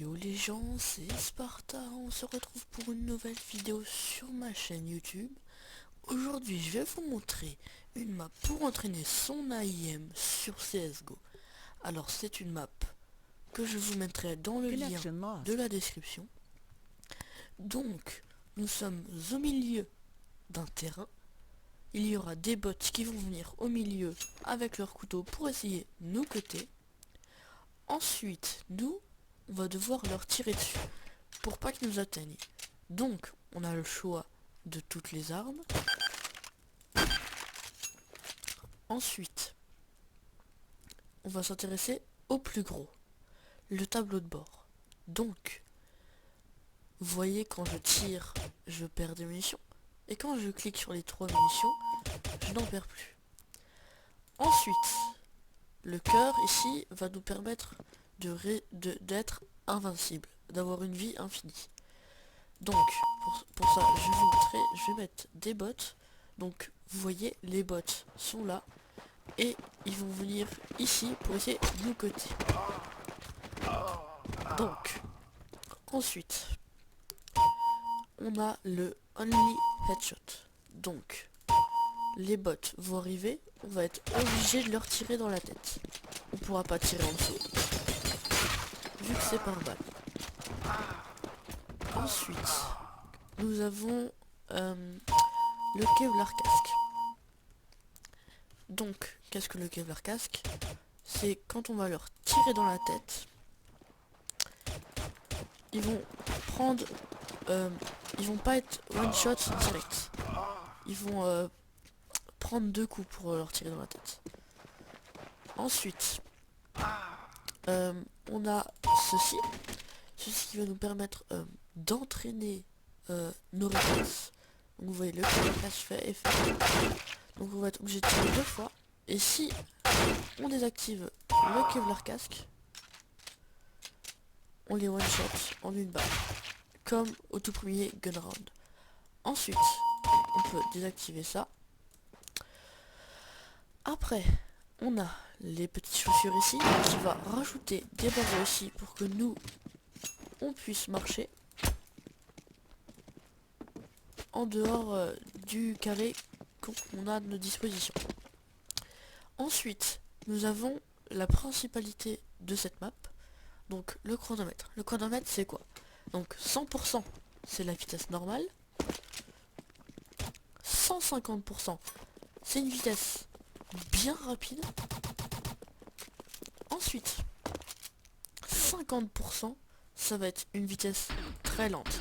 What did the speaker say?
Yo les gens, c'est Sparta, on se retrouve pour une nouvelle vidéo sur ma chaîne YouTube. Aujourd'hui je vais vous montrer une map pour entraîner son AIM sur CSGO. Alors c'est une map que je vous mettrai dans le lien de la description. Donc nous sommes au milieu d'un terrain. Il y aura des bots qui vont venir au milieu avec leur couteau pour essayer de nous cutter. Ensuite on va devoir leur tirer dessus pour pas qu'ils nous atteignent. Donc on a le choix de toutes les armes. Ensuite on va s'intéresser au plus gros, le tableau de bord. Donc vous voyez, quand je tire je perds des munitions, et quand je clique sur les 3 munitions je n'en perds plus. Ensuite le cœur ici va nous permettre d'être invincible, d'avoir une vie infinie. Donc pour ça je vais vous montrer, je vais mettre des bots. Donc vous voyez, les bots sont là et ils vont venir ici pour essayer de nous coter. Donc ensuite on a le only headshot. Donc les bots vont arriver, on va être obligé de leur tirer dans la tête. On pourra pas tirer en dessous vu que c'est par balle. Ensuite nous avons le Kevlar casque. Donc qu'est-ce que le Kevlar casque? C'est quand on va leur tirer dans la tête, ils vont prendre ils vont pas être one shot direct, ils vont prendre 2 coups pour leur tirer dans la tête. Ensuite on a ceci qui va nous permettre d'entraîner nos réflexes. Donc vous voyez, le Kevlar casque fait effet, donc on va être obligé de tirer 2 fois. Et si on désactive le Kevlar casque, on les one shot en une balle, comme au tout premier gun round. Ensuite on peut désactiver ça. Après on a les petites chaussures ici qui va rajouter des barreaux ici pour que nous on puisse marcher en dehors du carré qu'on a à nos dispositions. Ensuite nous avons la principalité de cette map, donc le chronomètre. Le chronomètre c'est quoi? Donc 100% c'est la vitesse normale, 150% c'est une vitesse bien rapide, ensuite 50% ça va être une vitesse très lente.